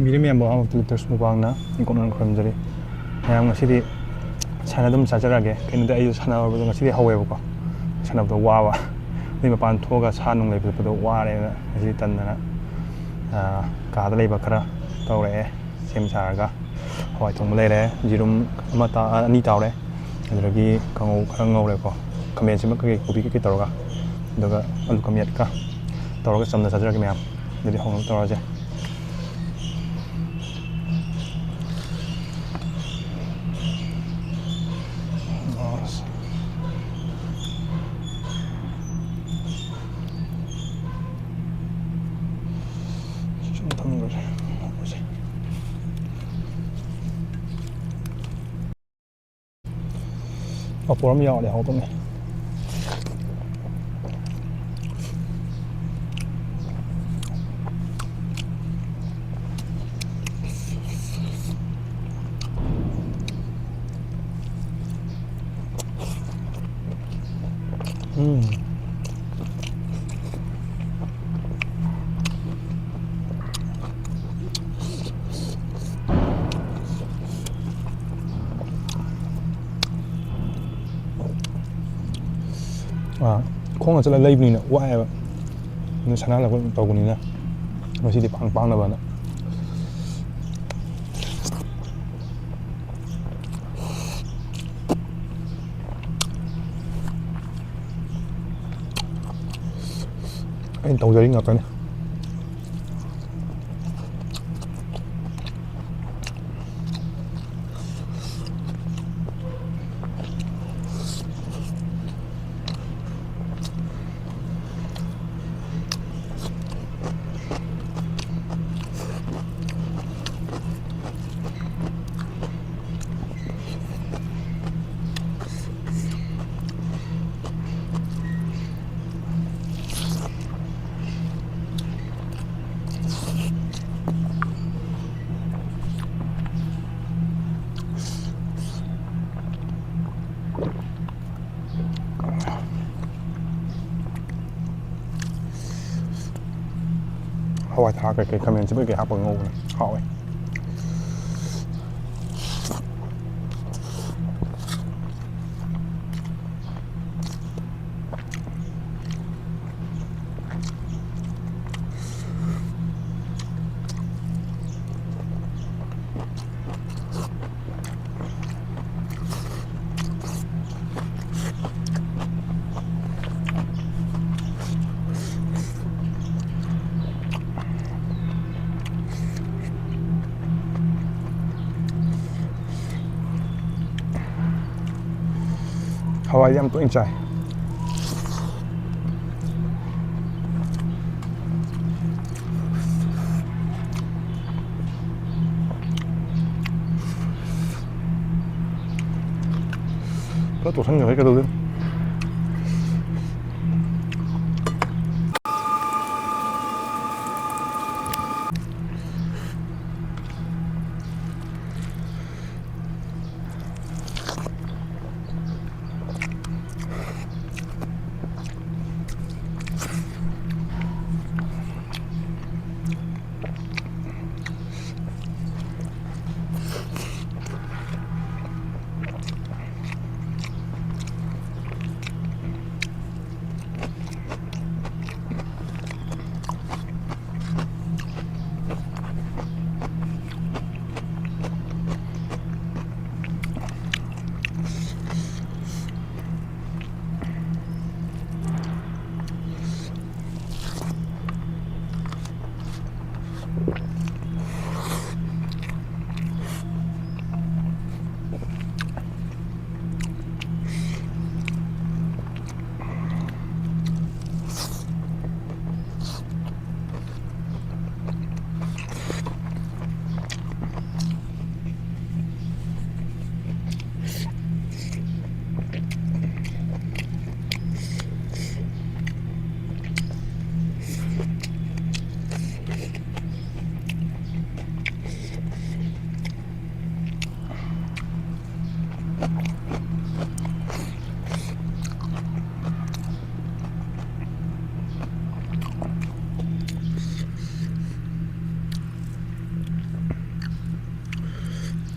ꯃꯤꯔꯦꯝ ꯌꯥꯝꯕ ꯂꯤꯇꯔꯁ ꯃꯨꯛꯕꯥꯡꯅ ꯏꯪꯀꯣꯛꯅꯅ ꯈꯨꯔꯨꯝꯖꯔꯤ. ꯃꯌꯥꯝ ꯉꯁꯤꯗꯤ ꯁꯥꯟꯅ ꯑꯗꯨꯝ ꯆꯥꯖꯔꯛꯑꯒꯦ. ꯀꯩꯅꯣꯗꯤ ꯑꯩꯁꯨ ꯁꯥꯟꯅꯕꯗꯣ ꯉꯁꯤꯗꯤ ꯍꯧꯋꯦꯕꯀꯣ. ꯁꯥꯟꯅꯕꯗꯣ ꯋꯥꯕ. ꯑꯗꯨꯏ ꯃꯄꯥꯟ ꯊꯣꯛꯑꯒ ꯁꯥ ꯅꯨꯡ ꯂꯩꯕꯗꯣ ꯋꯥꯔꯦꯅ ꯉꯁꯤꯗꯤ ꯇꯟꯗꯅ ꯀꯥꯗ ꯂꯩꯕ ꯈꯔ ꯇꯧꯔꯛꯑꯦ. ꯁꯦꯝ ꯁꯥꯔꯒ ꯍꯋꯥꯏ ꯊꯣꯡꯕ ꯂꯩꯔꯦ, ꯌꯦꯔꯨꯝ ꯑꯅꯤ ꯇꯥꯎꯔꯦ, ꯑꯗꯨꯗꯒꯤ ꯀꯥꯡꯉꯧ ꯈꯔ ꯉꯧꯔꯦꯀꯣ, ꯈꯥꯃꯦꯟ ꯑꯁꯤꯟꯕ ꯀꯩꯀꯩ ꯀꯣꯕꯤ ꯀꯩꯀꯩ ꯇꯧꯔꯒ, ꯑꯗꯨꯒ ꯑꯂꯨ ꯀꯃꯦꯠꯀ ꯇꯧꯔꯒ ꯆꯝꯅ ꯆꯥꯖꯔꯒꯦ ꯃꯌꯥꯝ. ꯑꯗꯨꯗꯤ ꯍꯧꯅꯕ ꯇꯧꯔꯁꯦ. ꯁꯨꯝ ꯊꯝꯈ꯭ꯔꯁꯦ. ꯄꯥꯐꯣꯔ ꯑꯃ ꯌꯥꯎꯔꯗꯤ ꯍꯥꯎꯗꯧꯅꯤ. ꯈꯣꯡꯅ ꯆꯠꯂ ꯂꯩꯕꯅꯤꯅ ꯋꯥꯏꯑꯦꯕ. ꯑꯗꯨ ꯁꯥꯟꯅꯍꯜꯂꯛꯄ ꯇꯧꯕꯅꯤꯅ ꯉꯁꯤꯗꯤ ꯄꯥꯡꯅꯕꯅ. ꯑꯩꯅ ꯇꯧꯖꯔꯤ ꯉꯥꯛꯇꯅꯤ. ꯍꯋꯥꯏ ꯊꯔꯥꯛ ꯀꯩꯀꯩ ꯈꯥꯃꯦꯟ ꯑꯁꯤꯟꯕ ꯀꯩꯀꯩ ꯍꯥꯞꯄꯒ ꯉꯧꯕꯅꯤ. ꯍꯥꯎꯋꯦ. ꯍꯋꯥꯏꯗꯤ ꯌꯥꯝ ꯇꯣꯏꯅ ꯆꯥꯏ. ꯄꯨꯂꯞ ꯇꯣꯠꯁꯟꯈ꯭ꯔꯦ ꯀꯩꯗꯧꯗꯣꯏꯅꯣ.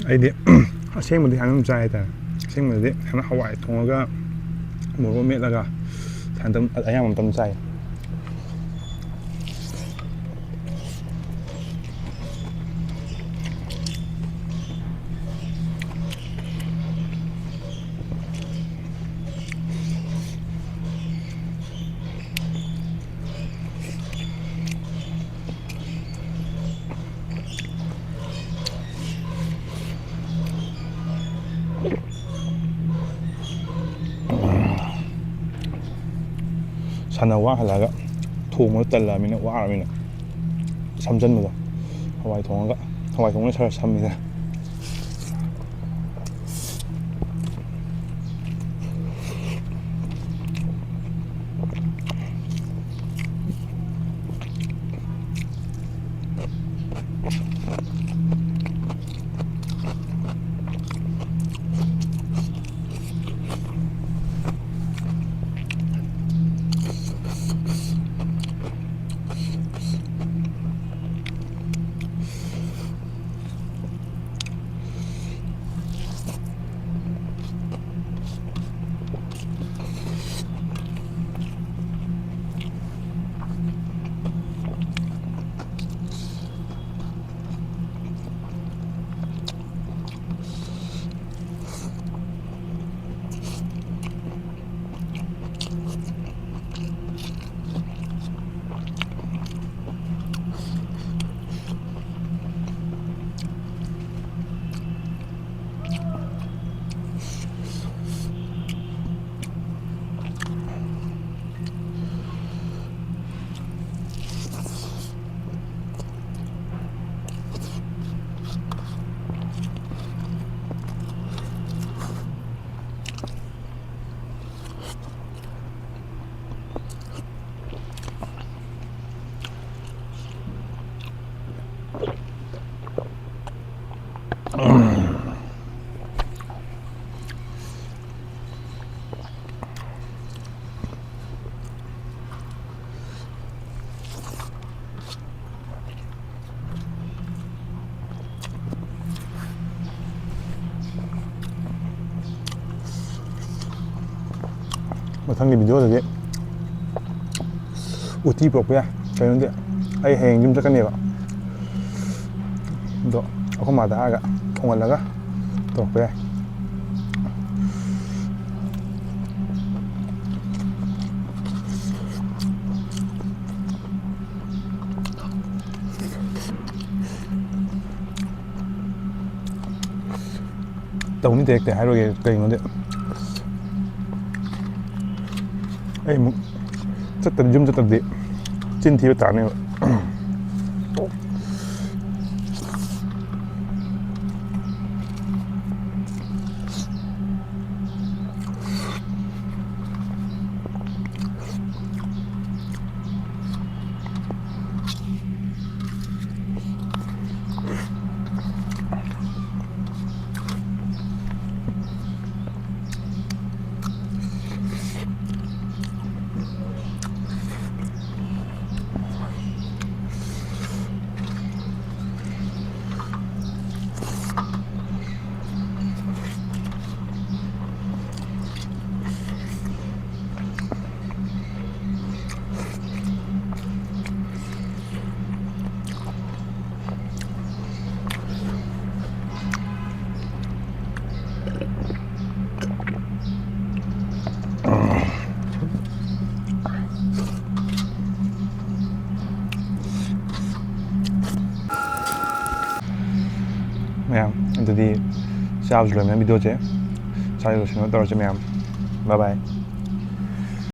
ꯑꯩꯗꯤ ꯑꯁꯦꯡꯕꯗꯤ ꯍꯥꯟꯅ ꯑꯗꯨꯝ ꯆꯥꯏ ꯍꯥꯏꯇꯥꯔꯦ ꯑꯁꯦꯡꯕꯗꯗꯤ ꯍꯥꯟꯅ ꯍꯋꯥꯏ ꯊꯣꯡꯉꯒ ꯃꯣꯔꯣꯛ ꯃꯦꯠꯂꯒ ꯑꯌꯥꯝꯕ ꯃꯇꯝ ꯆꯥꯏ ꯁꯟꯅ ꯋꯥꯍꯜꯂꯒ ꯊꯣꯡꯕꯗꯣ ꯇꯜꯂꯛꯑꯕꯅꯤꯅ ꯋꯥꯔꯕꯅꯤꯅ ꯁꯝꯖꯟꯕꯗꯣ ꯍꯋꯥꯏ ꯊꯣꯡꯉꯒ ꯈꯔ ꯁꯝꯃꯤꯗ ꯃꯊꯪꯒꯤ ꯚꯤꯗꯤꯑꯣꯗꯗꯤ ꯎꯇꯤ ꯄꯨꯔꯛꯄ ꯌꯥꯏ ꯀꯩꯅꯣꯗꯤ ꯑꯩ ꯍꯌꯦꯡ ꯌꯨꯝ ꯆꯠꯀꯅꯦꯕ ꯑꯗꯣ ꯑꯩꯈꯣꯏ ꯃꯥꯗ ꯍꯥꯏꯔꯒ ꯊꯣꯡꯍꯜꯂꯒ ꯇꯧꯔꯛꯄ ꯌꯥꯏ ꯇꯧꯅꯤ ꯇꯦꯛꯇꯦ ꯍꯥꯏꯔꯣꯏꯒꯦ ꯀꯩꯅꯣꯗꯤ ꯑꯩ ꯑꯃꯨꯛ ꯌꯨꯝ ꯆꯠꯇ꯭ꯔꯗꯤ ꯆꯤꯟ ꯊꯤꯕ ꯇꯥꯔꯅꯦꯕ ꯃꯌꯥꯝ ꯑꯗꯨꯗꯤ ꯆꯥꯕꯁꯨ ꯂꯣꯏꯔꯕꯅꯤꯅ ꯚꯤꯗꯤꯑꯣꯁꯦ ꯁ꯭ꯋꯥꯏꯗ ꯂꯣꯏꯁꯤꯟꯅꯕ ꯇꯧꯔꯁꯦ ꯃꯌꯥꯝ ꯕꯥꯏ ꯕꯥꯏ